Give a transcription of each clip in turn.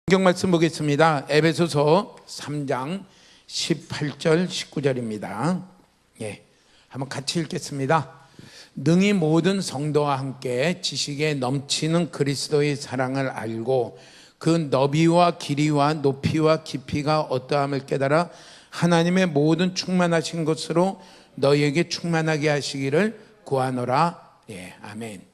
성경 말씀 보겠습니다. 에베소서 3장 18절 19절입니다. 한번 같이 읽겠습니다. 능히 모든 성도와 함께 지식에 넘치는 그리스도의 사랑을 알고 그 너비와 길이와 높이와 깊이가 어떠함을 깨달아 하나님의 모든 충만하신 것으로 너희에게 충만하게 하시기를 구하노라. 아멘.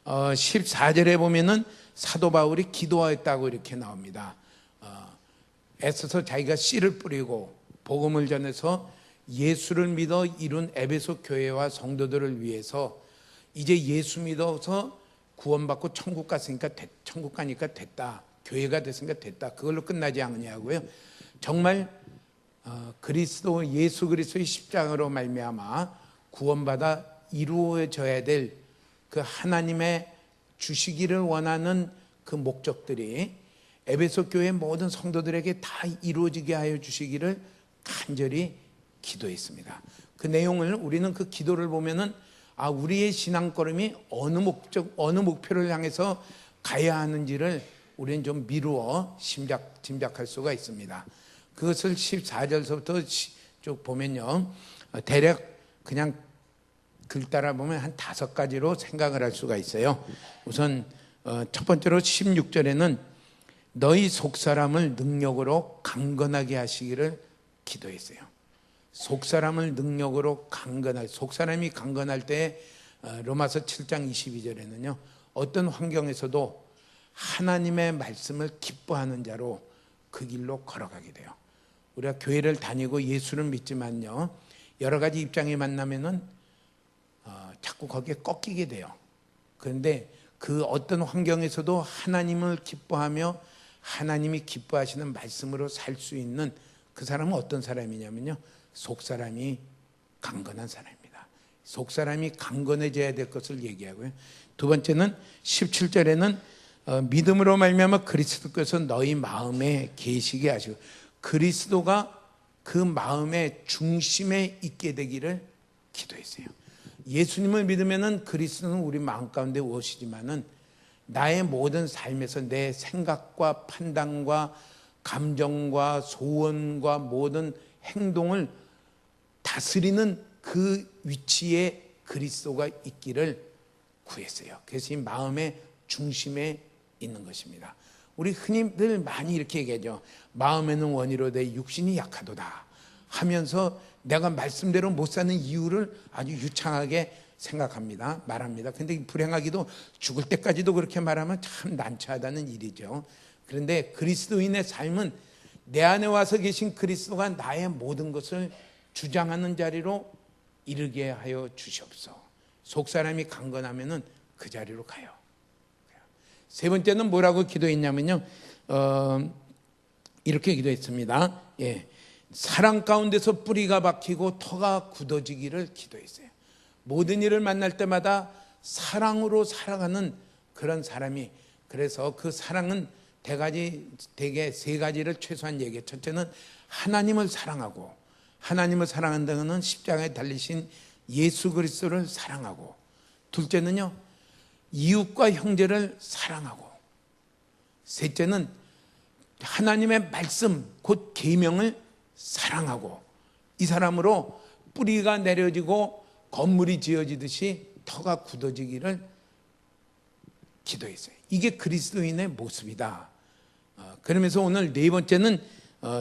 14절에 보면은 사도 바울이 기도하였다고 이렇게 나옵니다. 애써서 자기가 씨를 뿌리고 복음을 전해서 예수를 믿어 이룬 에베소 교회와 성도들을 위해서 이제 예수 믿어서 구원받고 천국 갔으니까 천국 가니까 됐다, 교회가 됐으니까 됐다, 그걸로 끝나지 않느냐고요. 정말 그리스도 예수 그리스도의 십자가로 말미암아 구원받아 이루어져야 될 그 하나님의 주시기를 원하는 그 목적들이 에베소 교회 모든 성도들에게 다 이루어지게 하여 주시기를 간절히 기도했습니다. 그 내용을 우리는 그 기도를 보면은 우리의 신앙걸음이 어느 목표를 향해서 가야 하는지를 우리는 좀 미루어 짐작할 수가 있습니다. 그것을 14절서부터 쭉 보면요, 대략 그냥 글 따라 보면 한 5가지로 생각을 할 수가 있어요. 우선 첫 번째로 16절에는 너희 속사람을 능력으로 강건하게 하시기를 기도했어요. 속사람을 능력으로 속사람이 강건할 때 로마서 7장 22절에는요 어떤 환경에서도 하나님의 말씀을 기뻐하는 자로 그 길로 걸어가게 돼요. 우리가 교회를 다니고 예수를 믿지만요, 여러 가지 입장이 만나면은 자꾸 거기에 꺾이게 돼요. 그런데 그 어떤 환경에서도 하나님을 기뻐하며 하나님이 기뻐하시는 말씀으로 살 수 있는 그 사람은 어떤 사람이냐면요, 속사람이 강건한 사람입니다. 속사람이 강건해져야 될 것을 얘기하고요. 두 번째는 17절에는 믿음으로 말미암아 그리스도께서 너희 마음에 계시게 하시고, 그리스도가 그 마음의 중심에 있게 되기를 기도했어요. 예수님을 믿으면은 그리스도는 우리 마음 가운데 오시지만은 나의 모든 삶에서 내 생각과 판단과 감정과 소원과 모든 행동을 다스리는 그 위치에 그리스도가 있기를 구했어요. 그래서 이 마음의 중심에 있는 것입니다. 우리 흔히들 많이 이렇게 얘기하죠. 마음에는 원이로 내 육신이 약하도다 하면서 내가 말씀대로 못 사는 이유를 아주 유창하게 생각합니다. 말합니다. 그런데 불행하기도 죽을 때까지도 그렇게 말하면 참 난처하다는 일이죠. 그런데 그리스도인의 삶은 내 안에 와서 계신 그리스도가 나의 모든 것을 주장하는 자리로 이르게 하여 주시옵소서. 속사람이 강건하면은 그 자리로 가요. 세 번째는 뭐라고 기도했냐면요, 이렇게 기도했습니다. 사랑 가운데서 뿌리가 박히고 터가 굳어지기를 기도했어요. 모든 일을 만날 때마다 사랑으로 살아가는 그런 사람이, 그래서 그 사랑은 대개 3가지를 최소한 얘기해요. 첫째는 하나님을 사랑하고, 하나님을 사랑한다는 것은 십자가에 달리신 예수 그리스도를 사랑하고, 둘째는요 이웃과 형제를 사랑하고, 셋째는 하나님의 말씀 곧 계명을 사랑하고, 이 사람으로 뿌리가 내려지고 건물이 지어지듯이 터가 굳어지기를 기도했어요. 이게 그리스도인의 모습이다. 그러면서 오늘 네 번째는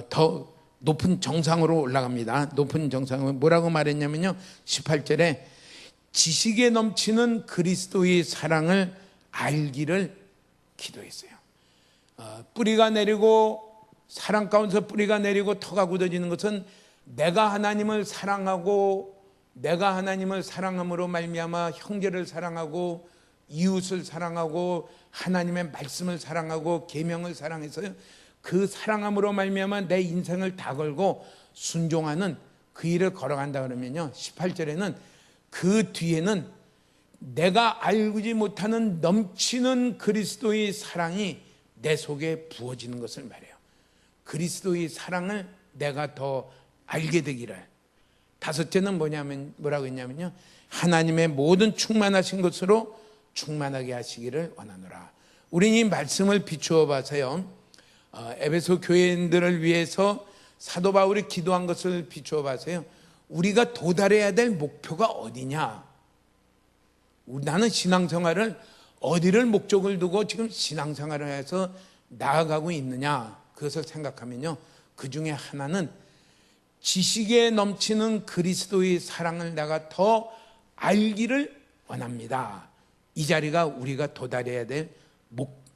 더 높은 정상으로 올라갑니다. 높은 정상은 뭐라고 말했냐면요, 18절에 지식에 넘치는 그리스도의 사랑을 알기를 기도했어요. 뿌리가 내리고, 사랑 가운데서 뿌리가 내리고 터가 굳어지는 것은 내가 하나님을 사랑하고, 내가 하나님을 사랑함으로 말미암아 형제를 사랑하고 이웃을 사랑하고 하나님의 말씀을 사랑하고 계명을 사랑해서 그 사랑함으로 말미암아 내 인생을 다 걸고 순종하는 그 일을 걸어간다 그러면요, 18절에는 그 뒤에는 내가 알지 못하는 넘치는 그리스도의 사랑이 내 속에 부어지는 것을 말해요. 그리스도의 사랑을 내가 더 알게 되기를. 다섯째는 뭐라고 했냐면요, 하나님의 모든 충만하신 것으로 충만하게 하시기를 원하노라. 우리는 이 말씀을 비추어 봐서요, 에베소 교회인들을 위해서 사도 바울이 기도한 것을 비추어 봐서요, 우리가 도달해야 될 목표가 어디냐, 나는 신앙생활을 어디를 목적을 두고 지금 신앙생활을 해서 나아가고 있느냐, 그것을 생각하면요, 그 중에 하나는 지식에 넘치는 그리스도의 사랑을 내가 더 알기를 원합니다. 이 자리가 우리가 도달해야 될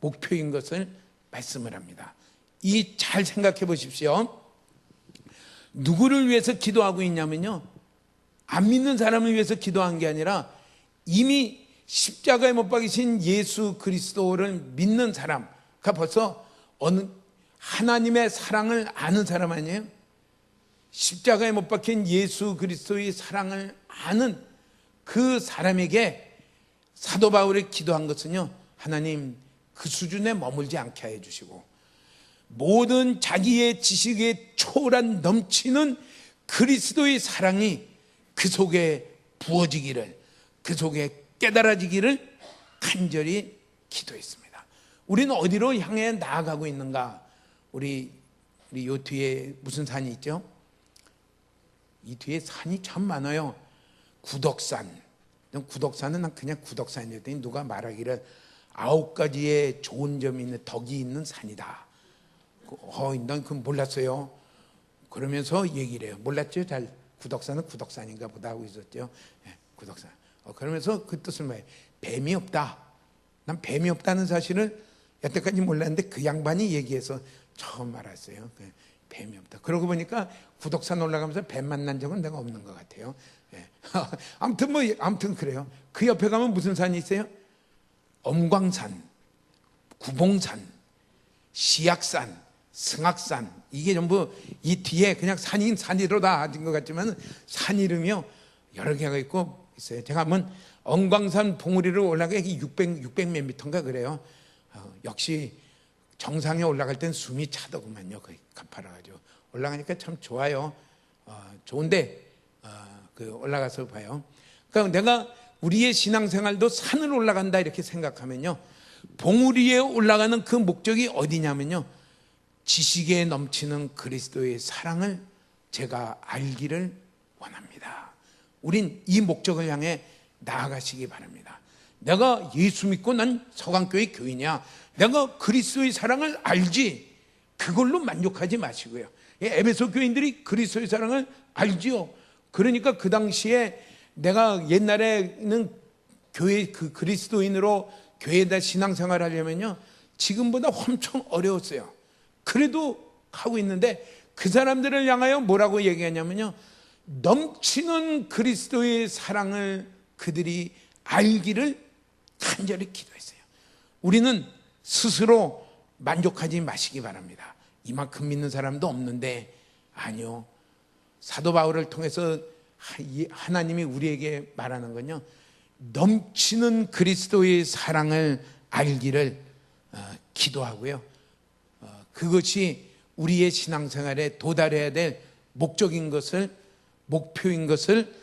목표인 것을 말씀을 합니다. 이 잘 생각해 보십시오. 누구를 위해서 기도하고 있냐면요, 안 믿는 사람을 위해서 기도한 게 아니라 이미 십자가에 못 박이신 예수 그리스도를 믿는 사람가 벌써 어느 하나님의 사랑을 아는 사람 아니에요? 십자가에 못 박힌 예수 그리스도의 사랑을 아는 그 사람에게 사도 바울이 기도한 것은요, 하나님 그 수준에 머물지 않게 해주시고 모든 자기의 지식에 초월한 넘치는 그리스도의 사랑이 그 속에 부어지기를, 그 속에 깨달아지기를 간절히 기도했습니다. 우리는 어디로 향해 나아가고 있는가? 우리 요 뒤에 무슨 산이 있죠? 이 뒤에 산이 참 많아요. 구덕산. 구덕산은 난 그냥 구덕산이었더니 누가 말하기를 9가지의 좋은 점이 있는 덕이 있는 산이다. 난 그건 몰랐어요. 그러면서 얘기를 해요. 몰랐죠? 잘 구덕산은 구덕산인가 보다 하고 있었죠. 구덕산. 그러면서 그 뜻을 뭐예요? 뱀이 없다. 난 뱀이 없다는 사실을 여태까지 몰랐는데 그 양반이 얘기해서 처음 알았어요. 뱀이 없다. 그러고 보니까 구덕산 올라가면서 뱀 만난 적은 내가 없는 것 같아요. 아무튼 그래요. 그 옆에 가면 무슨 산이 있어요? 엄광산, 구봉산, 시약산, 승악산. 이게 전부 이 뒤에 그냥 산인 산이로 다 아진 것 같지만 산 이름이요 여러 개가 있고 있어요. 제가 한번 엄광산 봉우리를 올라가기 600 몇 미터인가 그래요. 역시 정상에 올라갈 땐 숨이 차더구만요. 거의 가파라가지고 올라가니까 참 좋아요. 좋은데 올라가서 봐요. 그러니까 내가 우리의 신앙생활도 산을 올라간다 이렇게 생각하면요, 봉우리에 올라가는 그 목적이 어디냐면요, 지식에 넘치는 그리스도의 사랑을 제가 알기를 원합니다. 우린 이 목적을 향해 나아가시기 바랍니다. 내가 예수 믿고 난 서강교회 교인이야, 내가 그리스도의 사랑을 알지, 그걸로 만족하지 마시고요. 에베소 교인들이 그리스도의 사랑을 알지요. 그러니까 그 당시에 내가 옛날에는 교회 그 그리스도인으로 교회에다 신앙생활 하려면요, 지금보다 엄청 어려웠어요. 그래도 하고 있는데 그 사람들을 향하여 뭐라고 얘기하냐면요, 넘치는 그리스도의 사랑을 그들이 알기를 간절히 기도했어요. 우리는 스스로 만족하지 마시기 바랍니다. 이만큼 믿는 사람도 없는데, 아니요, 사도 바울을 통해서 하나님이 우리에게 말하는 건요, 넘치는 그리스도의 사랑을 알기를 기도하고요, 그것이 우리의 신앙생활에 도달해야 될 목적인 것을, 목표인 것을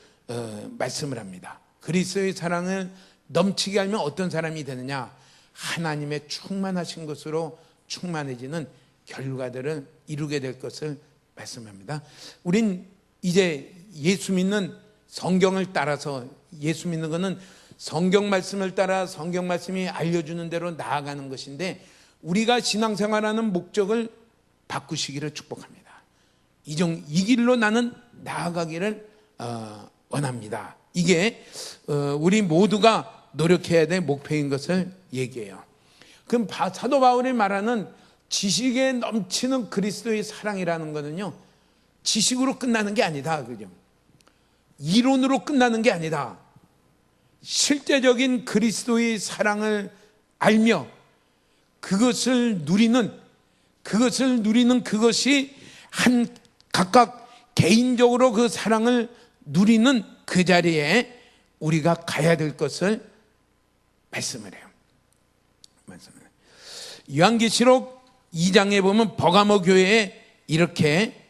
말씀을 합니다. 그리스도의 사랑을 넘치게 하면 어떤 사람이 되느냐? 하나님의 충만하신 것으로 충만해지는 결과들을 이루게 될 것을 말씀합니다. 우린 이제 예수 믿는 성경을 따라서, 예수 믿는 것은 성경 말씀을 따라 성경 말씀이 알려주는 대로 나아가는 것인데, 우리가 신앙생활하는 목적을 바꾸시기를 축복합니다. 이 길로 나는 나아가기를 원합니다. 이게 우리 모두가 노력해야 될 목표인 것을 얘기해요. 그럼 사도 바울이 말하는 지식에 넘치는 그리스도의 사랑이라는 것은요, 지식으로 끝나는 게 아니다. 그죠? 이론으로 끝나는 게 아니다. 실제적인 그리스도의 사랑을 알며 그것을 누리는 그것이 각각 개인적으로 그 사랑을 누리는 그 자리에 우리가 가야 될 것을 말씀을 해요. 요한계시록 2장에 보면 버가모 교회에 이렇게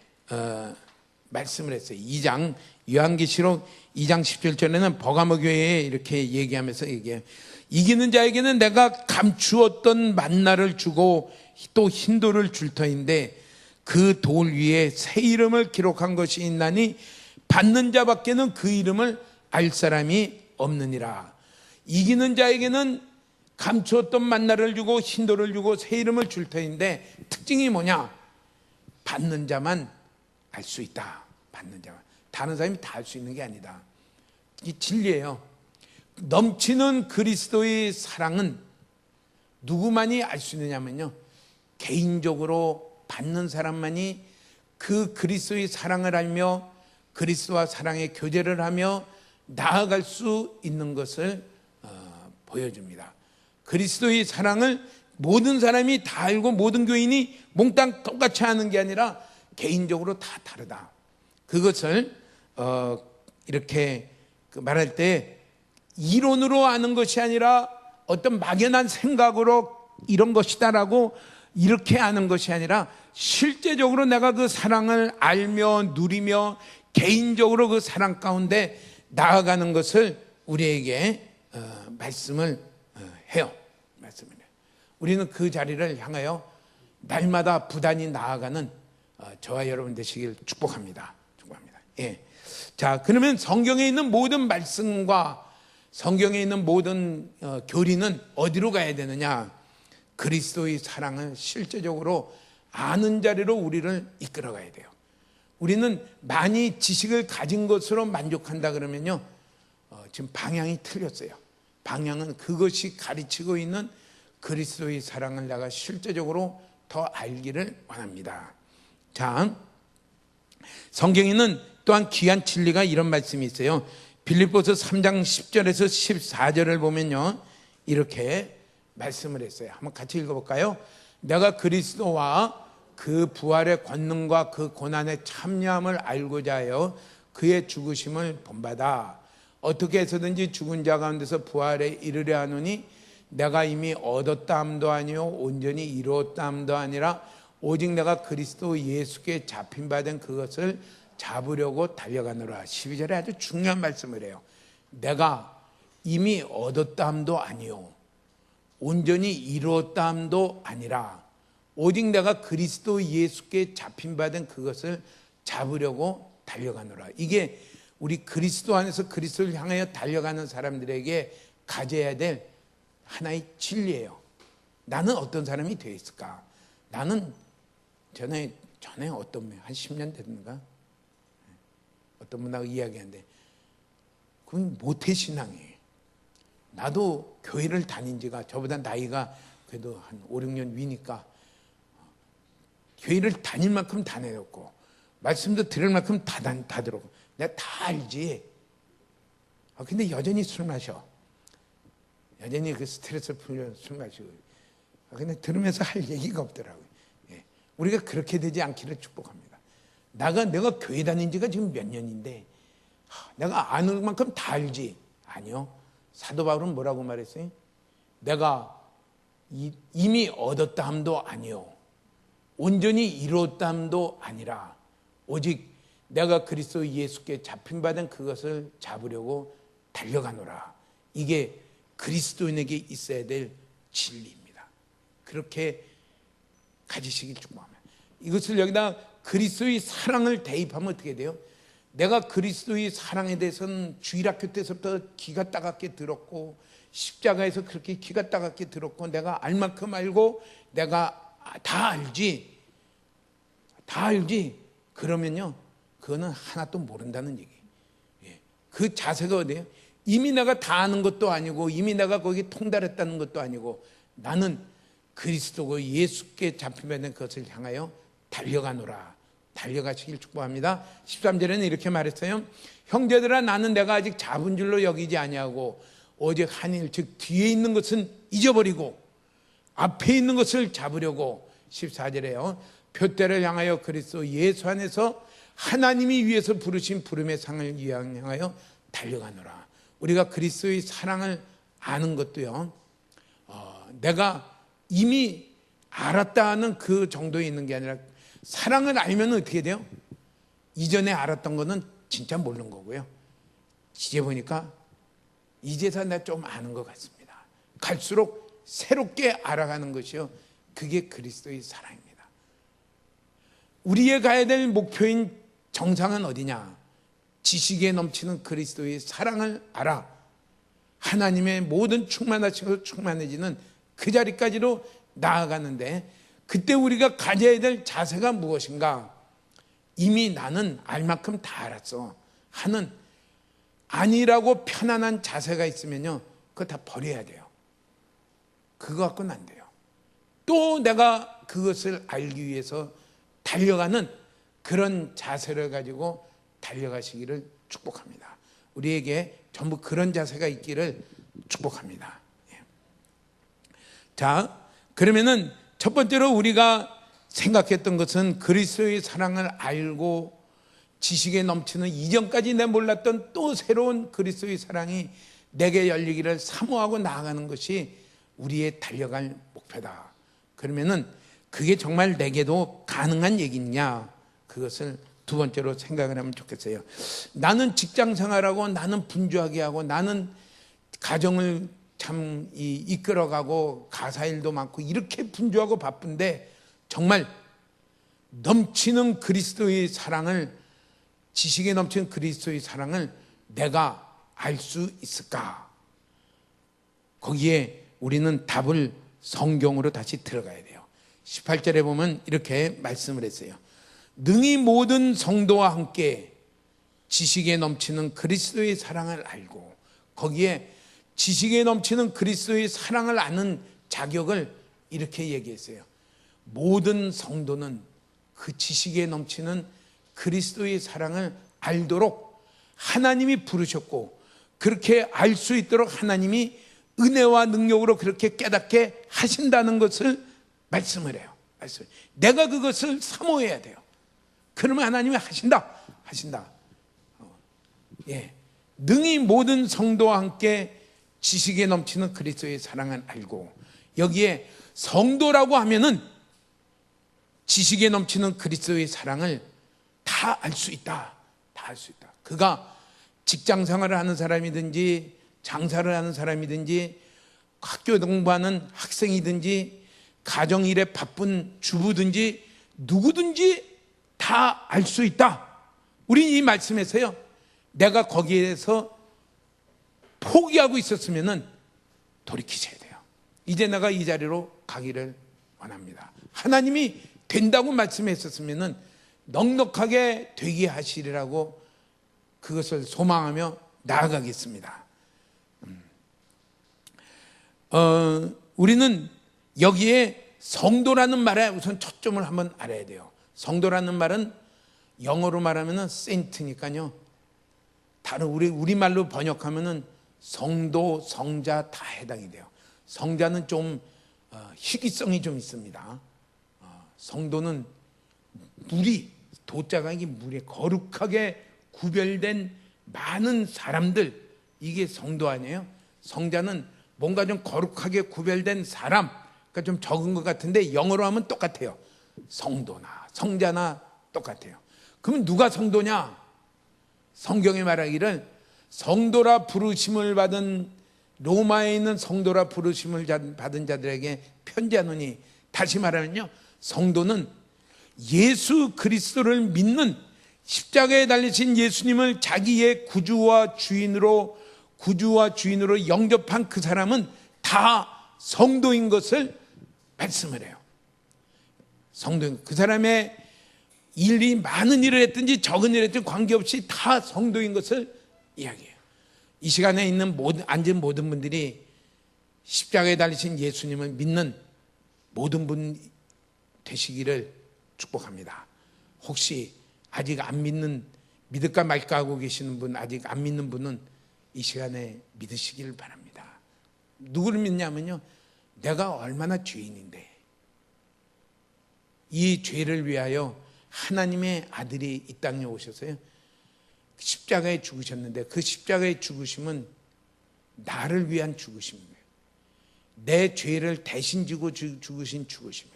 말씀을 했어요. 2장 요한계시록 2장 17절에는 버가모 교회에 이렇게 얘기하면서 얘기해요. 이기는 자에게는 내가 감추었던 만나를 주고 또 흰돌을 줄 터인데 그 돌 위에 새 이름을 기록한 것이 있나니 받는 자밖에는 그 이름을 알 사람이 없느니라. 이기는 자에게는 감추었던 만나를 주고 흰돌을 주고 새 이름을 줄 터인데 특징이 뭐냐? 받는 자만 알 수 있다. 받는 자만. 다른 사람이 다 알 수 있는 게 아니다. 이 진리예요. 넘치는 그리스도의 사랑은 누구만이 알 수 있느냐면요, 개인적으로 받는 사람만이 그 그리스도의 사랑을 알며 그리스도와 사랑의 교제를 하며 나아갈 수 있는 것을 보여줍니다. 그리스도의 사랑을 모든 사람이 다 알고 모든 교인이 몽땅 똑같이 하는 게 아니라 개인적으로 다 다르다. 그것을 이렇게 말할 때 이론으로 아는 것이 아니라 어떤 막연한 생각으로 이런 것이다라고 이렇게 아는 것이 아니라 실제적으로 내가 그 사랑을 알며 누리며 개인적으로 그 사랑 가운데 나아가는 것을 우리에게 말씀을 해요. 말씀을 해요. 우리는 그 자리를 향하여 날마다 부단히 나아가는 저와 여러분 되시길 축복합니다. 축복합니다. 예. 자, 그러면 성경에 있는 모든 말씀과 성경에 있는 모든 교리는 어디로 가야 되느냐? 그리스도의 사랑을 실제적으로 아는 자리로 우리를 이끌어 가야 돼요. 우리는 많이 지식을 가진 것으로 만족한다 그러면요, 지금 방향이 틀렸어요. 방향은 그것이 가르치고 있는 그리스도의 사랑을 내가 실제적으로 더 알기를 원합니다. 자, 성경에는 또한 귀한 진리가 이런 말씀이 있어요. 빌립보서 3장 10절에서 14절을 보면요, 이렇게 말씀을 했어요. 한번 같이 읽어볼까요? 내가 그리스도와 그 부활의 권능과 그 고난의 참여함을 알고자 하여 그의 죽으심을 본받아 어떻게 해서든지 죽은 자 가운데서 부활에 이르려 하노니 내가 이미 얻었다 함도 아니요 온전히 이루었다 함도 아니라 오직 내가 그리스도 예수께 잡힌 바 된 그것을 잡으려고 달려가노라. 12절에 아주 중요한 말씀을 해요. 내가 이미 얻었다 함도 아니요 온전히 이루었다 함도 아니라 오직 내가 그리스도 예수께 잡힌 바 된 그것을 잡으려고 달려가노라. 이게 우리 그리스도 안에서 그리스도를 향하여 달려가는 사람들에게 가져야 될 하나의 진리예요. 나는 어떤 사람이 되어 있을까? 나는 전에 어떤 분, 한 10년 됐는가? 어떤 분하고 이야기하는데 그건 모태신앙이에요. 나도 교회를 다닌 지가 저보다 나이가 그래도 한 5, 6년 위니까 교회를 다닐 만큼 다 내렸고 말씀도 들을 만큼 다 들었고 내가 다 알지. 근데 여전히 술 마셔. 여전히 그 스트레스 풀려 술 마시고. 근데 들으면서 할 얘기가 없더라고요. 예. 우리가 그렇게 되지 않기를 축복합니다. 내가 교회 다닌 지가 지금 몇 년인데 내가 아는 만큼 다 알지. 아니요. 사도 바울은 뭐라고 말했어요? 내가 이미 얻었다 함도 아니요 온전히 이루었다 함도 아니라 오직 내가 그리스도 예수께 잡힌 바 된 그것을 잡으려고 달려가노라. 이게 그리스도인에게 있어야 될 진리입니다. 그렇게 가지시길 축복합니다. 이것을 여기다 그리스도의 사랑을 대입하면 어떻게 돼요? 내가 그리스도의 사랑에 대해서는 주일학교 때서부터 기가 따갑게 들었고 십자가에서 그렇게 기가 따갑게 들었고 내가 알 만큼 알고 내가 다 알지. 그러면요, 그거는 하나도 모른다는 얘기예요. 예. 그 자세가 어디예요? 이미 내가 다 아는 것도 아니고 이미 내가 거기 통달했다는 것도 아니고 나는 그리스도고 예수께 잡히면 그것을 향하여 달려가노라. 달려가시길 축복합니다. 13절에는 이렇게 말했어요. 형제들아 나는 내가 아직 잡은 줄로 여기지 아니하고 오직 한 일 즉 뒤에 있는 것은 잊어버리고 앞에 있는 것을 잡으려고 14절에요. 표대를 향하여 그리스도 예수 안에서 하나님이 위해서 부르신 부름의 상을 향하여 달려가노라. 우리가 그리스도의 사랑을 아는 것도요, 내가 이미 알았다 하는 그 정도에 있는 게 아니라 사랑을 알면 어떻게 돼요? 이전에 알았던 것은 진짜 모르는 거고요. 이제 보니까 이제서 내가 좀 아는 것 같습니다. 갈수록 새롭게 알아가는 것이요, 그게 그리스도의 사랑입니다. 우리의 가야 될 목표인 정상은 어디냐? 지식에 넘치는 그리스도의 사랑을 알아 하나님의 모든 충만하시고 충만해지는 그 자리까지로 나아가는데, 그때 우리가 가져야 될 자세가 무엇인가? 이미 나는 알 만큼 다 알았어 하는 아니라고 편안한 자세가 있으면요, 그거 다 버려야 돼요. 그거 갖고는 안 돼요. 또 내가 그것을 알기 위해서 달려가는 그런 자세를 가지고 달려가시기를 축복합니다. 우리에게 전부 그런 자세가 있기를 축복합니다. 자, 그러면은 첫 번째로 우리가 생각했던 것은 그리스도의 사랑을 알고 지식에 넘치는 이전까지 내가 몰랐던 또 새로운 그리스도의 사랑이 내게 열리기를 사모하고 나아가는 것이 우리의 달려갈 목표다. 그러면은 그게 정말 내게도 가능한 얘기냐? 그것을 두 번째로 생각을 하면 좋겠어요. 나는 직장 생활하고, 나는 분주하게 하고, 나는 가정을 참 이끌어가고 가사일도 많고 이렇게 분주하고 바쁜데 정말 넘치는 그리스도의 사랑을, 지식에 넘치는 그리스도의 사랑을 내가 알 수 있을까? 거기에 우리는 답을 성경으로 다시 들어가야 돼요. 18절에 보면 이렇게 말씀을 했어요. 능히 모든 성도와 함께 지식에 넘치는 그리스도의 사랑을 알고, 거기에 지식에 넘치는 그리스도의 사랑을 아는 자격을 이렇게 얘기했어요. 모든 성도는 그 지식에 넘치는 그리스도의 사랑을 알도록 하나님이 부르셨고, 그렇게 알 수 있도록 하나님이 은혜와 능력으로 그렇게 깨닫게 하신다는 것을 말씀을 해요. 내가 그것을 사모해야 돼요. 그러면 하나님이 하신다. 능히 모든 성도와 함께 지식에 넘치는 그리스도의 사랑을 알고, 여기에 성도라고 하면은 지식에 넘치는 그리스도의 사랑을 다 알 수 있다. 다 알 수 있다. 그가 직장 생활을 하는 사람이든지, 장사를 하는 사람이든지, 학교 공부하는 학생이든지, 가정일에 바쁜 주부든지, 누구든지 다 알 수 있다. 우리 이 말씀에서요, 내가 거기에서 포기하고 있었으면 돌이키셔야 돼요. 이제 내가 이 자리로 가기를 원합니다. 하나님이 된다고 말씀했었으면 넉넉하게 되게 하시리라고 그것을 소망하며 나아가겠습니다. 우리는 여기에 성도라는 말에 우선 초점을 한번 알아야 돼요. 성도라는 말은 영어로 말하면 세인트니까요, 다른 우리말로 번역하면 성도, 성자 다 해당이 돼요. 성자는 좀 희귀성이 좀 있습니다. 성도는 무리, 도자가 이게 무리, 거룩하게 구별된 많은 사람들, 이게 성도 아니에요? 성자는 뭔가 좀 거룩하게 구별된 사람, 그러니까 좀 적은 것 같은데 영어로 하면 똑같아요. 성도나 성자나 똑같아요. 그러면 누가 성도냐? 성경이 말하기를 성도라 부르심을 받은, 로마에 있는 성도라 부르심을 받은 자들에게 편지하노니, 다시 말하면요, 성도는 예수 그리스도를 믿는, 십자가에 달리신 예수님을 자기의 구주와 주인으로 영접한 그 사람은 다 성도인 것을 말씀을 해요. 성도인, 그 사람의 일이 많은 일을 했든지 적은 일을 했든지 관계없이 다 성도인 것을 이야기해요. 이 시간에 앉은 모든 분들이 십자가에 달리신 예수님을 믿는 모든 분 되시기를 축복합니다. 혹시 아직 안 믿을까 말까 하고 계시는 분, 아직 안 믿는 분은 이 시간에 믿으시길 바랍니다. 누구를 믿냐면요, 내가 얼마나 죄인인데 이 죄를 위하여 하나님의 아들이 이 땅에 오셔서요, 십자가에 죽으셨는데, 그 십자가의 죽으심은 나를 위한 죽으심이에요. 내 죄를 대신 지고 죽으신 죽으심이에요.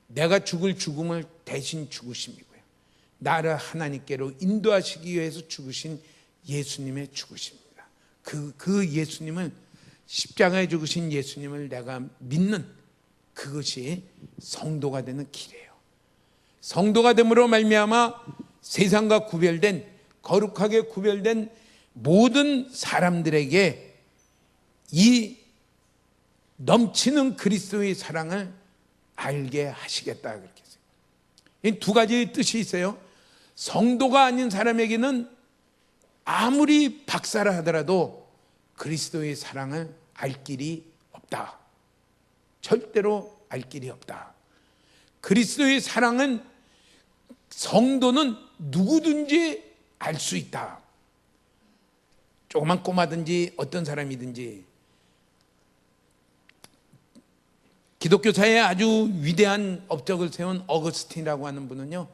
내가 죽을 죽음을 대신 죽으심이고요. 나를 하나님께로 인도하시기 위해서 죽으신 예수님의 죽으심입니다. 그 예수님을, 십자가에 죽으신 예수님을 내가 믿는 그것이 성도가 되는 길이에요. 성도가 됨으로 말미암아 세상과 구별된, 거룩하게 구별된 모든 사람들에게 이 넘치는 그리스도의 사랑을 알게 하시겠다, 그렇게 했어요. 이 두 가지 뜻이 있어요. 성도가 아닌 사람에게는 아무리 박사라 하더라도 그리스도의 사랑을 알 길이 없다. 절대로 알 길이 없다. 그리스도의 사랑은 성도는 누구든지 알 수 있다. 조그만 꼬마든지 어떤 사람이든지. 기독교사에 아주 위대한 업적을 세운 어거스틴이라고 하는 분은요,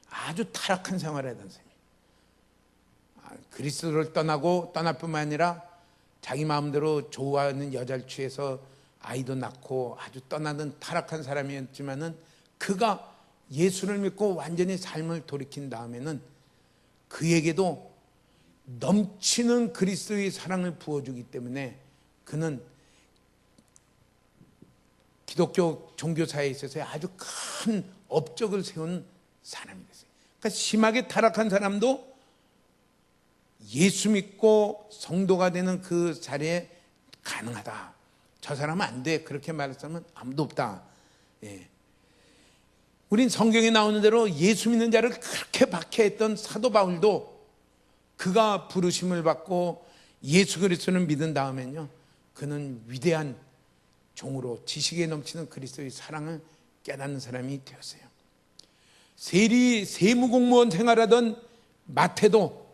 아주 타락한 생활을 하던 사람이에요. 그리스도를 떠날 뿐만 아니라 자기 마음대로 좋아하는 여자를 취해서 아이도 낳고 아주 떠나는 타락한 사람이었지만은, 그가 예수를 믿고 완전히 삶을 돌이킨 다음에는 그에게도 넘치는 그리스도의 사랑을 부어주기 때문에 그는 기독교 종교사에 있어서 아주 큰 업적을 세운 사람이 됐어요. 그러니까 심하게 타락한 사람도 예수 믿고 성도가 되는 그 자리에 가능하다. 저 사람은 안 돼, 그렇게 말했으면 아무도 없다. 예. 우린 성경에 나오는 대로 예수 믿는 자를 그렇게 박해했던 사도 바울도 그가 부르심을 받고 예수 그리스도를 믿은 다음에는요, 그는 위대한 종으로 지식에 넘치는 그리스도의 사랑을 깨닫는 사람이 되었어요. 세무공무원 생활하던 마태도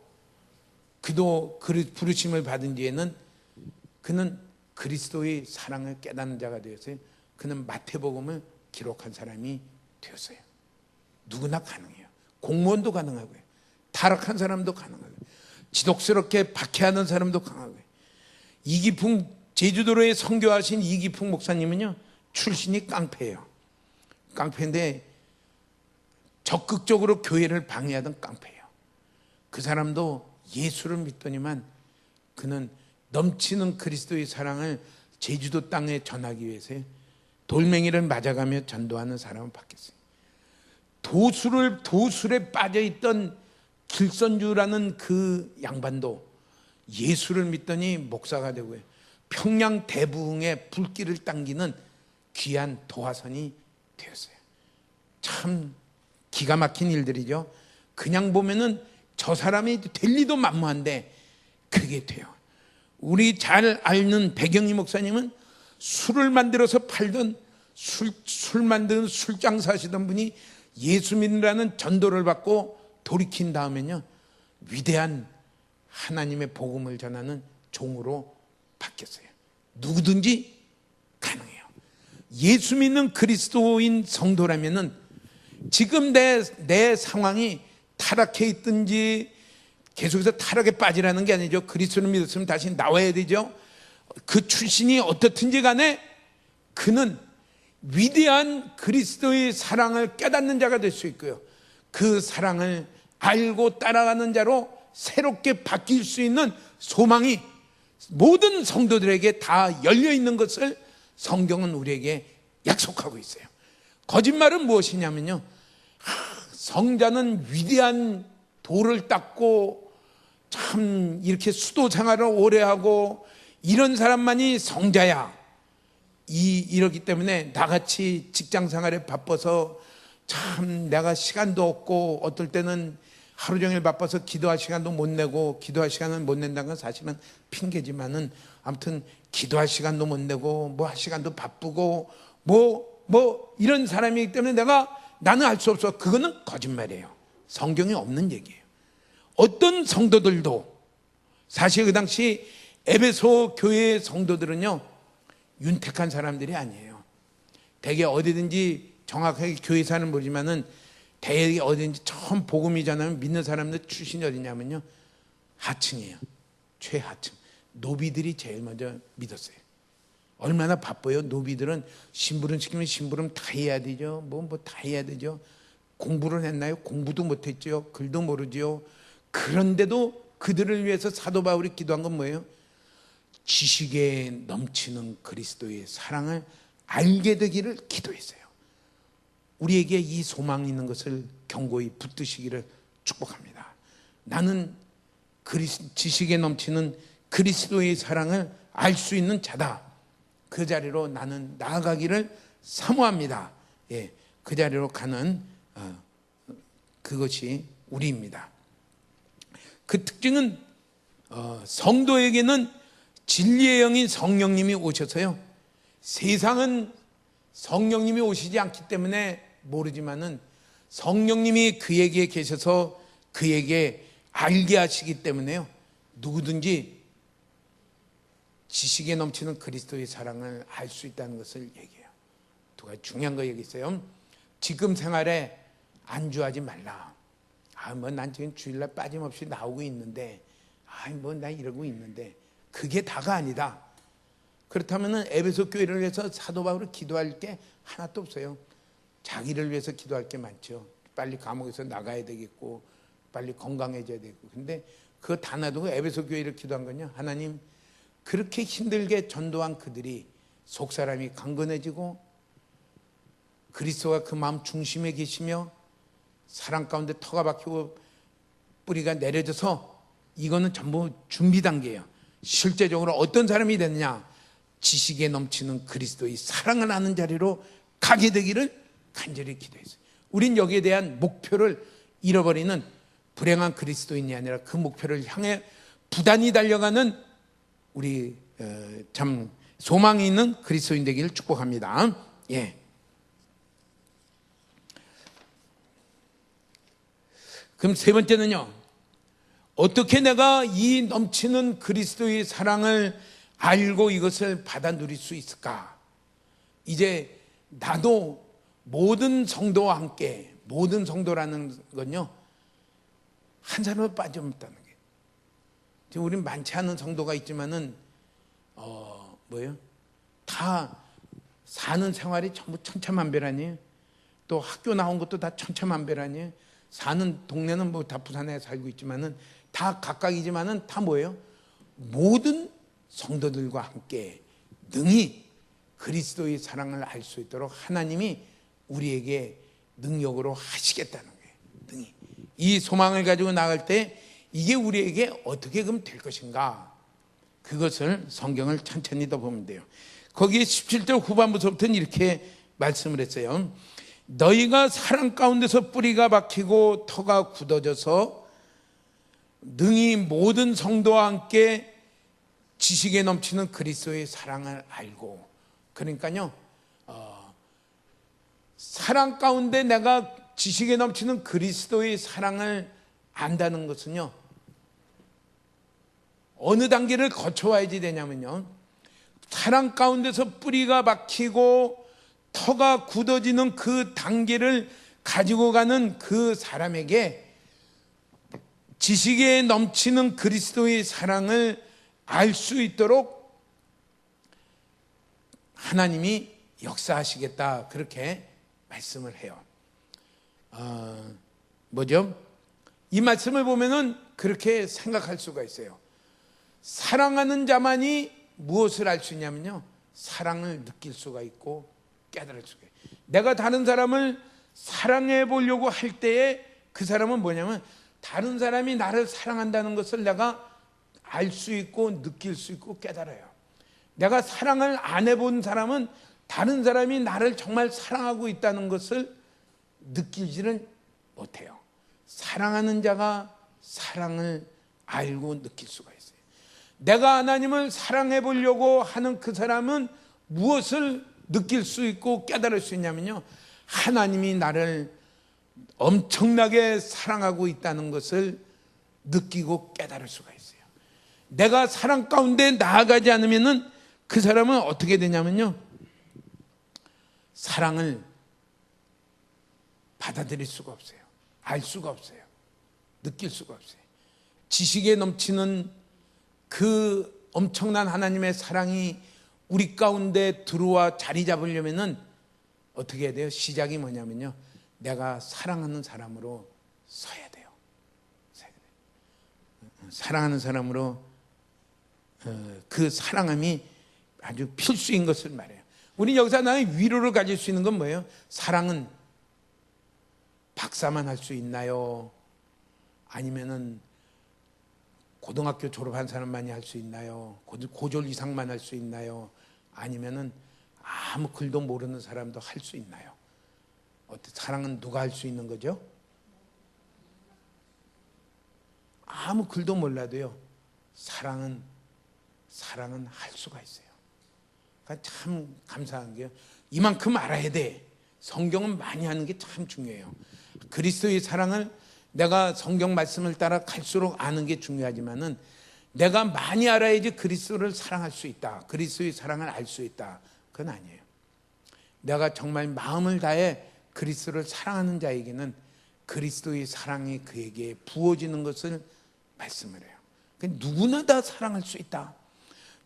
그도 부르심을 받은 뒤에는 그는 그리스도의 사랑을 깨닫는 자가 되었어요. 그는 마태복음을 기록한 사람이 되었어요. 누구나 가능해요. 공무원도 가능하고요, 타락한 사람도 가능하고요, 지독스럽게 박해하는 사람도 강하고요. 이기풍, 제주도로에 선교하신 이기풍 목사님은요, 출신이 깡패예요. 깡패인데 적극적으로 교회를 방해하던 깡패예요. 그 사람도 예수를 믿더니만 그는 넘치는 그리스도의 사랑을 제주도 땅에 전하기 위해서 돌멩이를 맞아가며 전도하는 사람을 바뀌었어요. 도술에 빠져있던 길선주라는 그 양반도 예수를 믿더니 목사가 되고요, 평양 대부흥의 불길을 당기는 귀한 도화선이 되었어요. 참 기가 막힌 일들이죠. 그냥 보면은 저 사람이 될 리도 만무한데 그게 돼요. 우리 잘 아는 백영희 목사님은 술을 만들어서 팔던 술 만드는 술장사 하시던 분이 예수 믿으라는 전도를 받고 돌이킨 다음에는요, 위대한 하나님의 복음을 전하는 종으로 바뀌었어요. 누구든지 가능해요. 예수 믿는 그리스도인 성도라면은 지금 내 상황이 타락해 있든지 계속해서 타락에 빠지라는 게 아니죠. 그리스도를 믿었으면 다시 나와야 되죠. 그 출신이 어떻든지 간에 그는 위대한 그리스도의 사랑을 깨닫는 자가 될 수 있고요, 그 사랑을 알고 따라가는 자로 새롭게 바뀔 수 있는 소망이 모든 성도들에게 다 열려 있는 것을 성경은 우리에게 약속하고 있어요. 거짓말은 무엇이냐면요, 성자는 위대한 돌을 닦고 참 이렇게 수도 생활을 오래 하고 이런 사람만이 성자야, 이러기 때문에 나같이 직장 생활에 바빠서 참 내가 시간도 없고 어떨 때는 하루 종일 바빠서 기도할 시간도 못 내고, 기도할 시간을 못 낸다는 건 사실은 핑계지만은 아무튼 기도할 시간도 못 내고 뭐 할 시간도 바쁘고 뭐 이런 사람이기 때문에 나는 알 수 없어. 그거는 거짓말이에요. 성경에 없는 얘기예요. 어떤 성도들도 사실 그 당시 에베소 교회의 성도들은요, 윤택한 사람들이 아니에요. 대개 어디든지 정확하게 교회사는 모르지만은 대개 어디든지 처음 복음이 전하면 믿는 사람들 출신이 어디냐면요, 하층이에요. 최하층. 노비들이 제일 먼저 믿었어요. 얼마나 바빠요. 노비들은 심부름 시키면 심부름 다 해야 되죠. 뭐 다 해야 되죠. 공부를 했나요? 공부도 못했지요. 글도 모르지요. 그런데도 그들을 위해서 사도 바울이 기도한 건 뭐예요? 지식에 넘치는 그리스도의 사랑을 알게 되기를 기도했어요. 우리에게 이 소망이 있는 것을 경고히 붙드시기를 축복합니다. 나는 지식에 넘치는 그리스도의 사랑을 알 수 있는 자다. 그 자리로 나는 나아가기를 사모합니다. 예, 그 자리로 가는 그것이 우리입니다. 그 특징은 성도에게는 진리의 영인 성령님이 오셔서요, 세상은 성령님이 오시지 않기 때문에 모르지만은 성령님이 그에게 계셔서 그에게 알게 하시기 때문에요, 누구든지 지식에 넘치는 그리스도의 사랑을 알 수 있다는 것을 얘기해요. 두 가지 중요한 거 얘기했어요. 지금 생활에 안주하지 말라. 난 지금 주일날 빠짐없이 나오고 있는데, 나 이러고 있는데, 그게 다가 아니다. 그렇다면은 에베소 교회를 위해서 사도 바울이 기도할 게 하나도 없어요. 자기를 위해서 기도할 게 많죠. 빨리 감옥에서 나가야 되겠고, 빨리 건강해져야 되고. 근데 그거 다 놔두고 에베소 교회를 기도한 거냐? 하나님, 그렇게 힘들게 전도한 그들이 속사람이 강건해지고 그리스도가 그 마음 중심에 계시며 사랑 가운데 터가 박히고 뿌리가 내려져서, 이거는 전부 준비 단계예요. 실제적으로 어떤 사람이 됐냐? 지식에 넘치는 그리스도의 사랑을 아는 자리로 가게 되기를 간절히 기도했어요. 우린 여기에 대한 목표를 잃어버리는 불행한 그리스도인이 아니라 그 목표를 향해 부단히 달려가는 우리 참 소망이 있는 그리스도인 되기를 축복합니다. 예. 그럼 세 번째는요, 어떻게 내가 이 넘치는 그리스도의 사랑을 알고 이것을 받아 누릴 수 있을까? 이제 나도 모든 성도와 함께, 모든 성도라는 건요, 한 사람도 빠짐없다는 게. 지금 우린 많지 않은 성도가 있지만은 다 사는 생활이 전부 천차만별 아니에요. 또 학교 나온 것도 다 천차만별 아니에요. 사는 동네는 다 부산에 살고 있지만은 다 각각이지만은 다 뭐예요? 모든 성도들과 함께 능히 그리스도의 사랑을 알 수 있도록 하나님이 우리에게 능력으로 하시겠다는 거예요. 능히. 이 소망을 가지고 나갈 때 이게 우리에게 어떻게 그럼 될 것인가? 그것을 성경을 천천히 더 보면 돼요. 거기에 17절 후반부서부터는 이렇게 말씀을 했어요. 너희가 사랑 가운데서 뿌리가 박히고 터가 굳어져서 능히 모든 성도와 함께 지식에 넘치는 그리스도의 사랑을 알고. 그러니까요, 사랑 가운데 내가 지식에 넘치는 그리스도의 사랑을 안다는 것은요, 어느 단계를 거쳐와야지 되냐면요, 사랑 가운데서 뿌리가 박히고 터가 굳어지는 그 단계를 가지고 가는 그 사람에게 지식에 넘치는 그리스도의 사랑을 알 수 있도록 하나님이 역사하시겠다, 그렇게 말씀을 해요. 이 말씀을 보면은 그렇게 생각할 수가 있어요. 사랑하는 자만이 무엇을 알 수 있냐면요, 사랑을 느낄 수가 있고 깨달을 수가 있어요. 내가 다른 사람을 사랑해 보려고 할 때에 그 사람은 뭐냐면, 다른 사람이 나를 사랑한다는 것을 내가 알 수 있고 느낄 수 있고 깨달아요. 내가 사랑을 안 해본 사람은 다른 사람이 나를 정말 사랑하고 있다는 것을 느끼지는 못해요. 사랑하는 자가 사랑을 알고 느낄 수가 있어요. 내가 하나님을 사랑해 보려고 하는 그 사람은 무엇을 느낄 수 있고 깨달을 수 있냐면요, 하나님이 나를 엄청나게 사랑하고 있다는 것을 느끼고 깨달을 수가 있어요. 내가 사랑 가운데 나아가지 않으면은 그 사람은 어떻게 되냐면요, 사랑을 받아들일 수가 없어요. 알 수가 없어요. 느낄 수가 없어요. 지식에 넘치는 그 엄청난 하나님의 사랑이 우리 가운데 들어와 자리 잡으려면은 어떻게 해야 돼요? 시작이 뭐냐면요, 내가 사랑하는 사람으로 서야 돼요. 사랑하는 사람으로 그 사랑함이 아주 필수인 것을 말해요. 우리 여기서 나의 위로를 가질 수 있는 건 뭐예요? 사랑은 박사만 할 수 있나요? 아니면은 고등학교 졸업한 사람만이 할 수 있나요? 고졸 이상만 할 수 있나요? 아니면은 아무 글도 모르는 사람도 할 수 있나요? 사랑은 누가 할 수 있는 거죠? 아무 글도 몰라도요, 사랑은 할 수가 있어요. 그러니까 참 감사한 게요, 이만큼 알아야 돼. 성경은 많이 하는 게 참 중요해요. 그리스도의 사랑을 내가 성경 말씀을 따라 갈수록 아는 게 중요하지만은 내가 많이 알아야지 그리스도를 사랑할 수 있다. 그리스도의 사랑을 알 수 있다. 그건 아니에요. 내가 정말 마음을 다해 그리스도를 사랑하는 자에게는 그리스도의 사랑이 그에게 부어지는 것을 말씀을 해요. 누구나 다 사랑할 수 있다.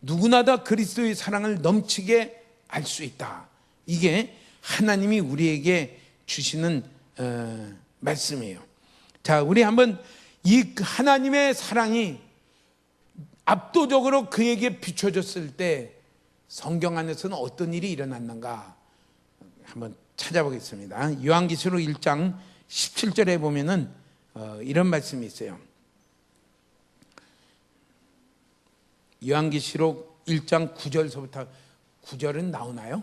누구나 다 그리스도의 사랑을 넘치게 알 수 있다. 이게 하나님이 우리에게 주시는 말씀이에요. 자, 우리 한번 이 하나님의 사랑이 압도적으로 그에게 비춰졌을 때 성경 안에서는 어떤 일이 일어났는가 한번 찾아보겠습니다. 요한계시록 1장 17절에 보면은 이런 말씀이 있어요. 요한계시록 1장 9절서부터 9절은 나오나요?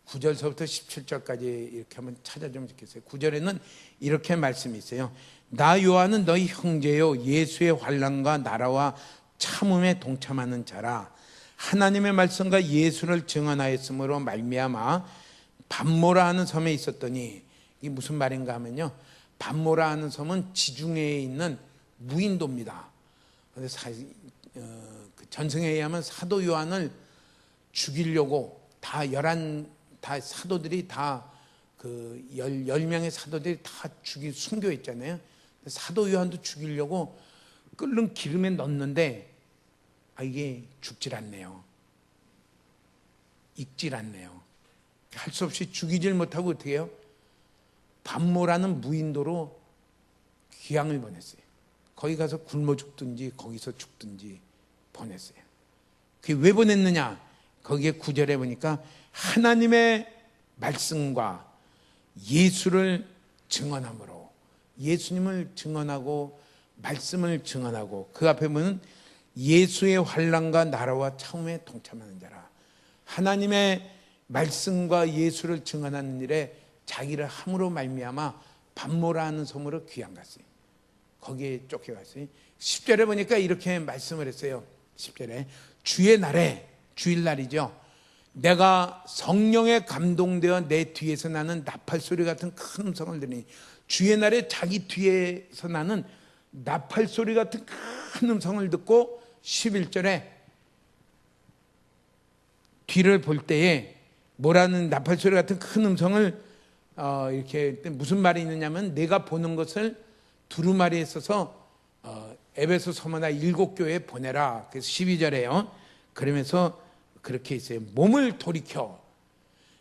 9절서부터 17절까지 이렇게 한번 찾아주면 좋겠어요. 9절에는 이렇게 말씀이 있어요. 나 요한은 너희 형제요 예수의 환난과 나라와 참음에 동참하는 자라. 하나님의 말씀과 예수를 증언하였으므로 말미암아 밤모라 하는 섬에 있었더니, 이게 무슨 말인가 하면요, 밤모라 하는 섬은 지중해에 있는 무인도입니다. 전승에 의하면 사도 요한을 죽이려고 다 사도들이 다 그 10명의 사도들이 다 순교했잖아요. 사도 요한도 죽이려고 끓는 기름에 넣었는데 이게 죽질 않네요. 익질 않네요. 할 수 없이 죽이질 못하고 어떻게 해요? 밤모라는 무인도로 귀향을 보냈어요. 거기 가서 굶어 죽든지 거기서 죽든지 보냈어요. 그게 왜 보냈느냐? 거기에 9절에 보니까 하나님의 말씀과 예수를 증언함으로, 예수님을 증언하고 말씀을 증언하고, 그 앞에 보면 예수의 환난과 나라와 참음에 동참하는 자라. 하나님의 말씀과 예수를 증언하는 일에 자기를 함으로 말미암아 밤모라 하는 섬으로 귀양 갔어요. 거기에 쫓겨갔어요. 10절에 보니까 이렇게 말씀을 했어요. 10절에 주의 날에, 주일날이죠, 내가 성령에 감동되어 내 뒤에서 나는 나팔소리 같은 큰 음성을 들으니, 주의 날에 자기 뒤에서 나는 나팔소리 같은 큰 음성을 듣고 11절에 뒤를 볼 때에 뭐라는 나팔소리 같은 큰 음성을 이렇게 무슨 말이 있느냐면, 내가 보는 것을 두루마리에 써서 에베소 서머나 7교회에 보내라. 그래서 12절에요. 그러면서 그렇게 있어요. 몸을 돌이켜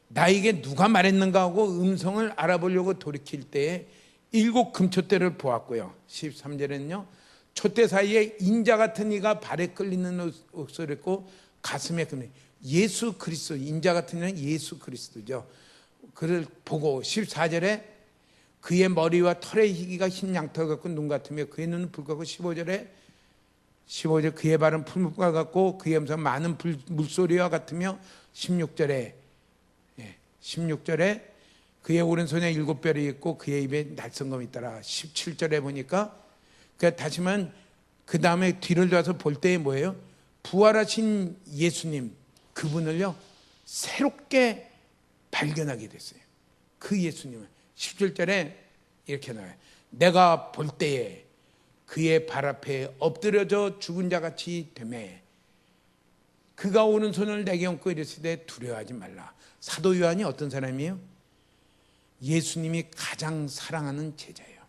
나에게 누가 말했는가 하고 음성을 알아보려고 돌이킬 때에 7 금촛대를 보았고요. 13절에는요, 촛대 사이에 인자 같은 이가 발에 끌리는 옷을 입고 가슴에 금이, 예수 그리스도, 인자 같은 이는 예수 그리스도죠. 그를 보고 14절에 그의 머리와 털의 희기가 흰 양털 같고 눈 같으며 그의 눈은 불 같고, 15절 그의 발은 풀무과 같고 그의 음성은 많은 물소리와 같으며, 16절에 그의 오른손에 7뼈이 있고 그의 입에 날성검이 있더라. 17절에 보니까 다시 말하면 그 다음에 뒤를 돌아서 볼 때에 뭐예요? 부활하신 예수님, 그분을요 새롭게 발견하게 됐어요. 그 예수님을 17절에 이렇게 나와요. 내가 볼 때에 그의 발 앞에 엎드려져 죽은 자같이 되매 그가 오른손을 내게 얹고 이르시되 두려워하지 말라. 사도 요한이 어떤 사람이에요? 예수님이 가장 사랑하는 제자예요.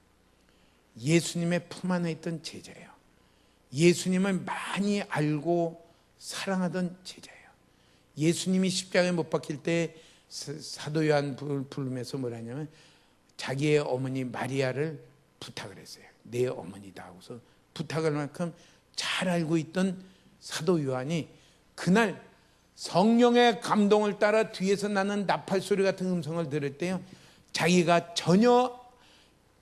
예수님의 품 안에 있던 제자예요. 예수님을 많이 알고 사랑하던 제자예요. 예수님이 십자가에 못 박힐 때 사도 요한 부르면서 뭐라냐면, 자기의 어머니 마리아를 부탁을 했어요. 내 어머니다 하고서 부탁할 만큼 잘 알고 있던 사도 요한이 그날 성령의 감동을 따라 뒤에서 나는 나팔 소리 같은 음성을 들을 때요, 자기가 전혀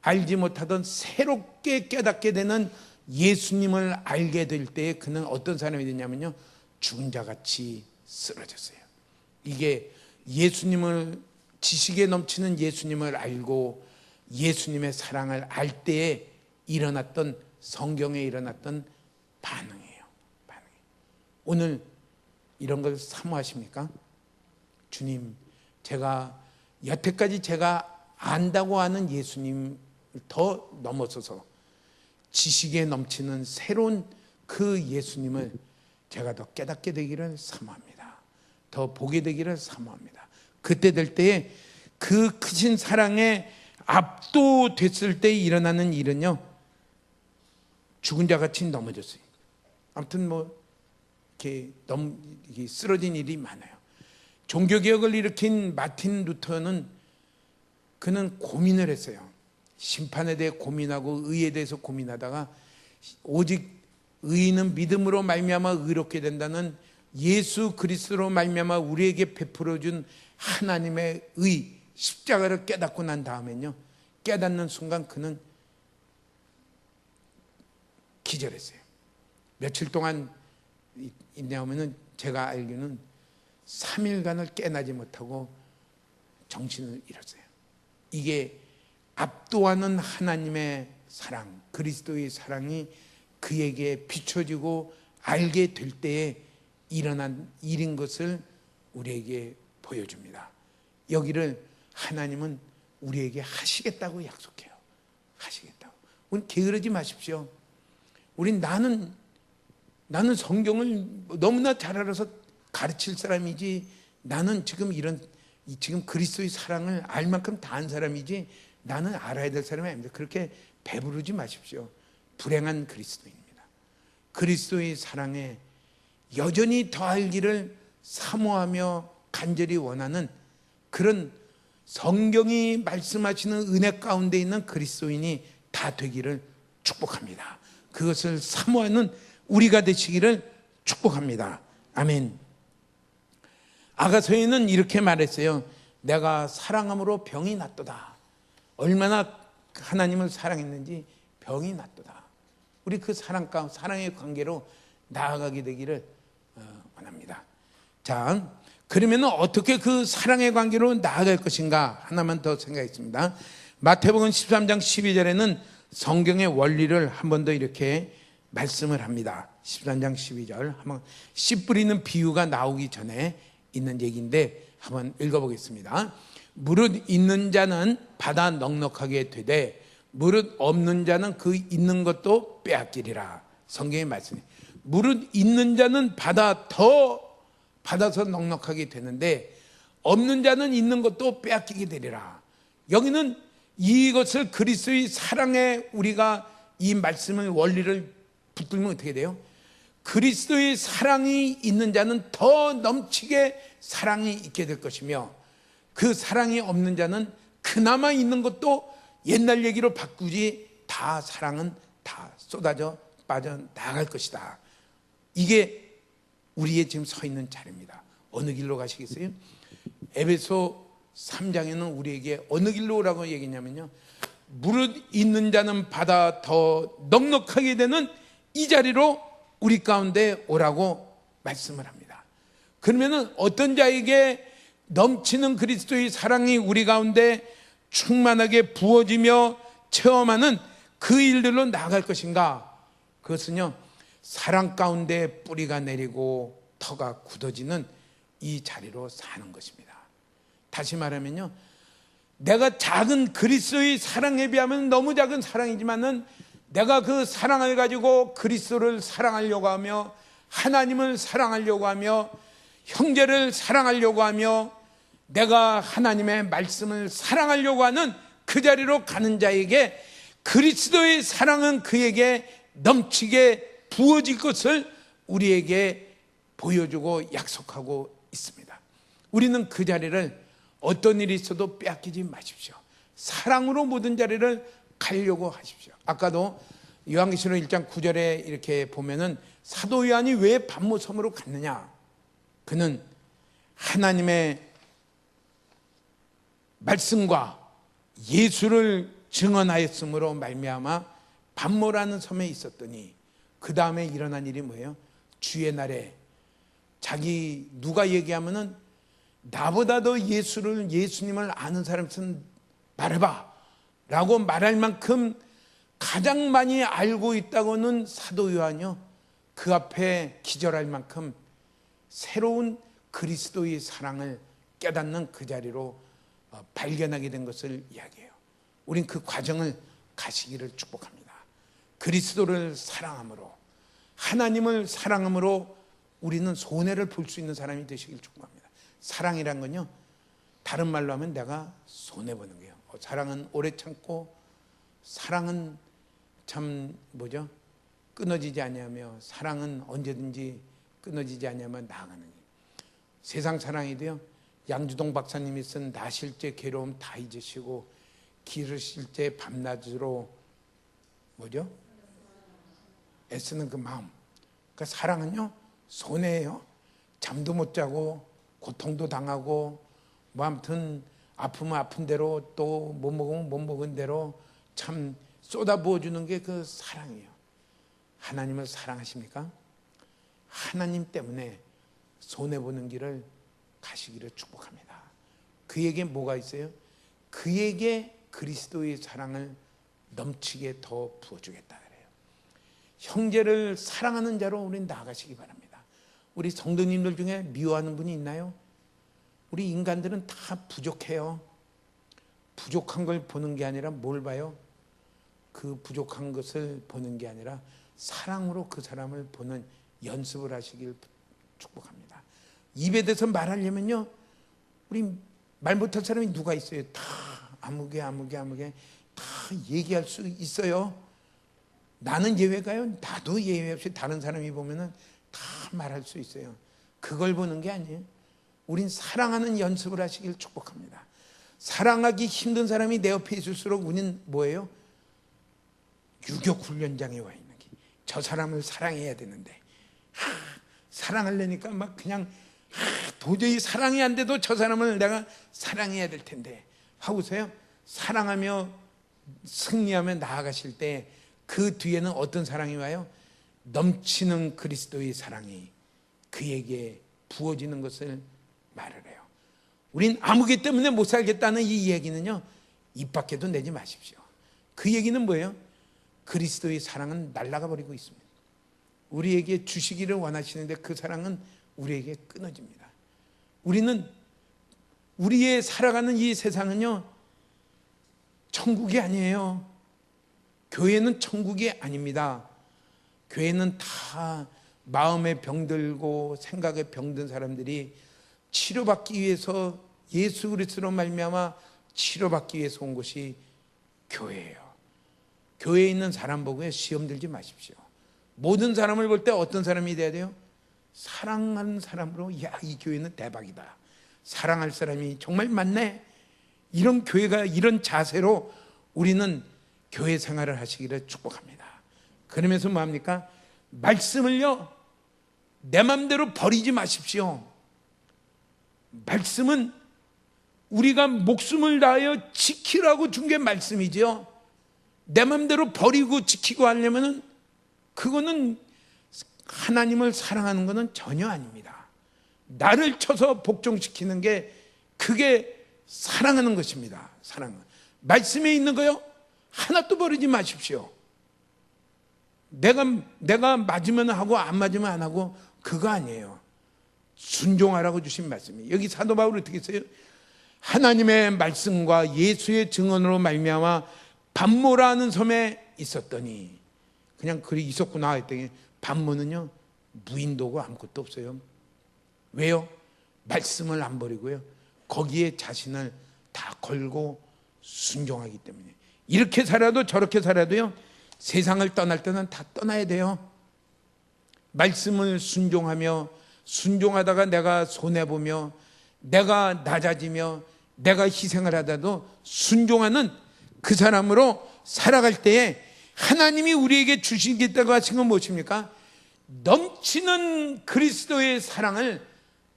알지 못하던 새롭게 깨닫게 되는 예수님을 알게 될 때에 그는 어떤 사람이 됐냐면요, 죽은 자같이 쓰러졌어요. 이게 예수님을, 지식에 넘치는 예수님을 알고 예수님의 사랑을 알 때에 일어났던, 성경에 일어났던 반응이에요. 오늘 이런 걸 사모하십니까? 주님, 제가 여태까지 제가 안다고 하는 예수님을 더 넘어서서 지식에 넘치는 새로운 그 예수님을 제가 더 깨닫게 되기를 사모합니다. 더 보게 되기를 사모합니다. 그때 될 때에 그 크신 사랑에 압도됐을 때 일어나는 일은요, 죽은 자같이 넘어졌어요. 아무튼 이렇게 쓰러진 일이 많아요. 종교개혁을 일으킨 마틴 루터는 그는 고민을 했어요. 심판에 대해 고민하고 의에 대해서 고민하다가 오직 의인은 믿음으로 말미암아 의롭게 된다는 예수 그리스도로 말미암아 우리에게 베풀어준 하나님의 의, 십자가를 깨닫고 난 다음에는요, 깨닫는 순간 그는 기절했어요. 며칠 동안 있냐면은 제가 알기로는 3일간을 깨나지 못하고 정신을 잃었어요. 이게 압도하는 하나님의 사랑, 그리스도의 사랑이 그에게 비춰지고 알게 될 때에 일어난 일인 것을 우리에게 보여줍니다. 여기를 하나님은 우리에게 하시겠다고 약속해요. 하시겠다고. 우리 게으르지 마십시오. 나는 성경을 너무나 잘 알아서 가르칠 사람이지, 나는 지금 그리스도의 사랑을 알 만큼 다 안 사람이지, 나는 알아야 될 사람이 아닙니다. 그렇게 배부르지 마십시오. 불행한 그리스도입니다. 그리스도의 사랑에 여전히 더 알기를 사모하며 간절히 원하는 그런 성경이 말씀하시는 은혜 가운데 있는 그리스도인이 다 되기를 축복합니다. 그것을 사모하는 우리가 되시기를 축복합니다. 아멘. 아가서에는 이렇게 말했어요. 내가 사랑함으로 병이 낫도다. 얼마나 하나님을 사랑했는지 병이 낫도다. 우리 그 사랑의 관계로 나아가게 되기를 원합니다. 자, 그러면 어떻게 그 사랑의 관계로 나아갈 것인가 하나만 더 생각했습니다. 마태복음 13장 12절에는 성경의 원리를 한 번 더 이렇게 말씀을 합니다. 13장 12절 한번 씨 뿌리는 비유가 나오기 전에 있는 얘기인데 한번 읽어보겠습니다. 무릇 있는 자는 받아 넉넉하게 되되 무릇 없는 자는 그 있는 것도 빼앗기리라. 성경의 말씀이 무릇 있는 자는 받아서 넉넉하게 되는데 없는 자는 있는 것도 빼앗기게 되리라. 여기는 이것을 그리스도의 사랑에 우리가 이 말씀의 원리를 붙들면 어떻게 돼요? 그리스도의 사랑이 있는 자는 더 넘치게 사랑이 있게 될 것이며 그 사랑이 없는 자는 그나마 있는 것도 옛날 얘기로 바꾸지 다 사랑은 다 쏟아져 빠져나갈 것이다. 이게 우리의 지금 서 있는 자리입니다. 어느 길로 가시겠어요? 에베소 3장에는 우리에게 어느 길로 오라고 얘기했냐면요, 무릇 있는 자는 받아 더 넉넉하게 되는 이 자리로 우리 가운데 오라고 말씀을 합니다. 그러면은 어떤 자에게 넘치는 그리스도의 사랑이 우리 가운데 충만하게 부어지며 체험하는 그 일들로 나아갈 것인가? 그것은요, 사랑 가운데 뿌리가 내리고 터가 굳어지는 이 자리로 사는 것입니다. 다시 말하면요, 내가 작은 그리스도의 사랑에 비하면 너무 작은 사랑이지만은 내가 그 사랑을 가지고 그리스도를 사랑하려고 하며 하나님을 사랑하려고 하며 형제를 사랑하려고 하며 내가 하나님의 말씀을 사랑하려고 하는 그 자리로 가는 자에게 그리스도의 사랑은 그에게 넘치게 부어질 것을 우리에게 보여주고 약속하고 있습니다. 우리는 그 자리를 어떤 일이 있어도 빼앗기지 마십시오. 사랑으로 모든 자리를 가려고 하십시오. 아까도 요한계시록 1장 9절에 이렇게 보면은 사도 요한이 왜 반모섬으로 갔느냐? 그는 하나님의 말씀과 예수를 증언하였으므로 말미암아 반모라는 섬에 있었더니 그 다음에 일어난 일이 뭐예요? 주의 날에 자기 누가 얘기하면은 나보다 더 예수님을 아는 사람은 말해봐 라고 말할 만큼 가장 많이 알고 있다고는 사도 요한이요, 그 앞에 기절할 만큼 새로운 그리스도의 사랑을 깨닫는 그 자리로 발견하게 된 것을 이야기해요. 우린 그 과정을 가시기를 축복합니다. 그리스도를 사랑함으로, 하나님을 사랑함으로 우리는 손해를 볼 수 있는 사람이 되시길 축복합니다. 사랑이란 건요, 다른 말로 하면 내가 손해보는 거예요. 사랑은 오래 참고, 사랑은 참 끊어지지 아니하며, 사랑은 언제든지 끊어지지 아니하며 나아가는 거예요. 세상 사랑이도요, 양주동 박사님이 쓴 나실 때 괴로움 다 잊으시고 기르실 때 밤낮으로 애쓰는 그 마음. 그러니까 사랑은요, 손해예요. 잠도 못 자고 고통도 당하고 아무튼 아프면 아픈 대로 또 못 먹으면 못 먹은 대로 참 쏟아부어주는 게 그 사랑이에요. 하나님을 사랑하십니까? 하나님 때문에 손해보는 길을 가시기를 축복합니다. 그에게 뭐가 있어요? 그에게 그리스도의 사랑을 넘치게 더 부어주겠다 그래요. 형제를 사랑하는 자로 우리는 나아가시기 바랍니다. 우리 성도님들 중에 미워하는 분이 있나요? 우리 인간들은 다 부족해요. 부족한 걸 보는 게 아니라 뭘 봐요? 그 부족한 것을 보는 게 아니라 사랑으로 그 사람을 보는 연습을 하시길 축복합니다. 입에 대서 말하려면요, 우리 말 못할 사람이 누가 있어요? 다 아무개 다 얘기할 수 있어요. 나는 예외가요? 나도 예외 없이 다른 사람이 보면은 다 말할 수 있어요. 그걸 보는 게 아니에요. 우린 사랑하는 연습을 하시길 축복합니다. 사랑하기 힘든 사람이 내 옆에 있을수록 우리는 뭐예요? 유격 훈련장에 와 있는 게, 저 사람을 사랑해야 되는데 사랑하려니까 막 그냥 도저히 사랑이 안 돼도 저 사람을 내가 사랑해야 될 텐데 하고서요, 사랑하며 승리하며 나아가실 때 그 뒤에는 어떤 사랑이 와요? 넘치는 그리스도의 사랑이 그에게 부어지는 것을 말을 해요. 우린 아무개 때문에 못 살겠다는 이 얘기는요, 입 밖에도 내지 마십시오. 그 얘기는 뭐예요? 그리스도의 사랑은 날아가 버리고 있습니다. 우리에게 주시기를 원하시는데 그 사랑은 우리에게 끊어집니다. 우리는 우리의 살아가는 이 세상은요, 천국이 아니에요. 교회는 천국이 아닙니다. 교회는 다 마음에 병들고 생각에 병든 사람들이 치료받기 위해서, 예수 그리스도로 말미암아 치료받기 위해서 온 곳이 교회예요. 교회에 있는 사람 보고 시험 들지 마십시오. 모든 사람을 볼 때 어떤 사람이 돼야 돼요? 사랑하는 사람으로, 야, 이 교회는 대박이다, 사랑할 사람이 정말 많네, 이런 교회가, 이런 자세로 우리는 교회 생활을 하시기를 축복합니다. 그러면서 뭐합니까? 말씀을요, 내 맘대로 버리지 마십시오. 말씀은 우리가 목숨을 다하여 지키라고 준 게 말씀이죠. 내 맘대로 버리고 지키고 하려면은 그거는 하나님을 사랑하는 것은 전혀 아닙니다. 나를 쳐서 복종시키는 게, 그게 사랑하는 것입니다. 사랑은 말씀에 있는 거요, 하나도 버리지 마십시오. 내가 맞으면 하고 안 맞으면 안 하고, 그거 아니에요. 순종하라고 주신 말씀이에요. 여기 사도 바울이 어떻게 했어요? 하나님의 말씀과 예수의 증언으로 말미암아 반모라는 섬에 있었더니, 그냥 그리 있었구나 했더니, 반모는요, 무인도고 아무것도 없어요. 왜요? 말씀을 안 버리고요, 거기에 자신을 다 걸고 순종하기 때문에. 이렇게 살아도 저렇게 살아도요, 세상을 떠날 때는 다 떠나야 돼요. 말씀을 순종하며, 순종하다가 내가 손해보며, 내가 낮아지며, 내가 희생을 하다도 순종하는 그 사람으로 살아갈 때에 하나님이 우리에게 주시겠다고 하신 건 무엇입니까? 넘치는 그리스도의 사랑을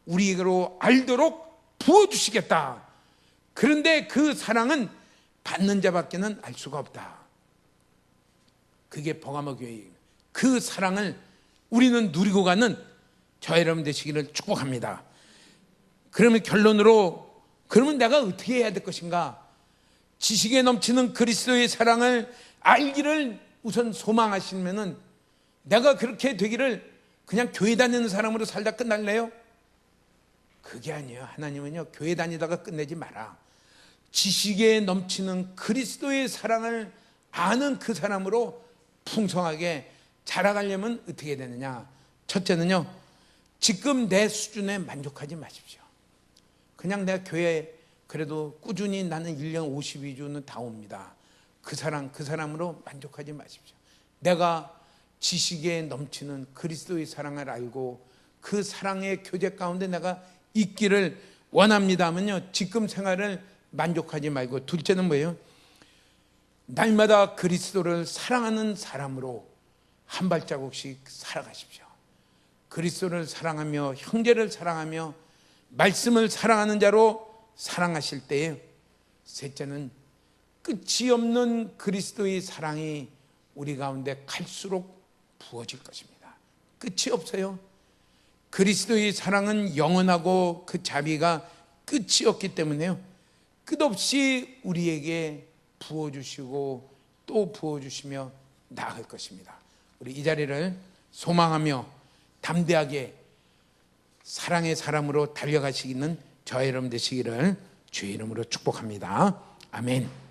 우리로 알도록 부어주시겠다. 그런데 그 사랑은 받는 자밖에는 알 수가 없다. 그게 버가모 교회입니다. 그 사랑을 우리는 누리고 가는 저 여러분 되시기를 축복합니다. 그러면 결론으로, 그러면 내가 어떻게 해야 될 것인가? 지식에 넘치는 그리스도의 사랑을 알기를 우선 소망하시면은, 내가 그렇게 되기를 그냥 교회 다니는 사람으로 살다 끝날래요? 그게 아니에요. 하나님은요, 교회 다니다가 끝내지 마라. 지식에 넘치는 그리스도의 사랑을 아는 그 사람으로 풍성하게 자라가려면 어떻게 되느냐? 첫째는요, 지금 내 수준에 만족하지 마십시오. 그냥 내가 교회 그래도 꾸준히 나는 1년 52주는 다 옵니다. 그 사람으로 만족하지 마십시오. 내가 지식에 넘치는 그리스도의 사랑을 알고 그 사랑의 교제 가운데 내가 있기를 원합니다 하면요, 지금 생활을 만족하지 말고, 둘째는 뭐예요? 날마다 그리스도를 사랑하는 사람으로 한 발자국씩 살아가십시오. 그리스도를 사랑하며 형제를 사랑하며 말씀을 사랑하는 자로 살아가실 때에, 셋째는 끝이 없는 그리스도의 사랑이 우리 가운데 갈수록 부어질 것입니다. 끝이 없어요. 그리스도의 사랑은 영원하고 그 자비가 끝이 없기 때문에요, 끝없이 우리에게 부어주시고 또 부어주시며 나아갈 것입니다. 우리 이 자리를 소망하며 담대하게 사랑의 사람으로 달려가시는 저 여러분 되시기를 주의 이름으로 축복합니다. 아멘.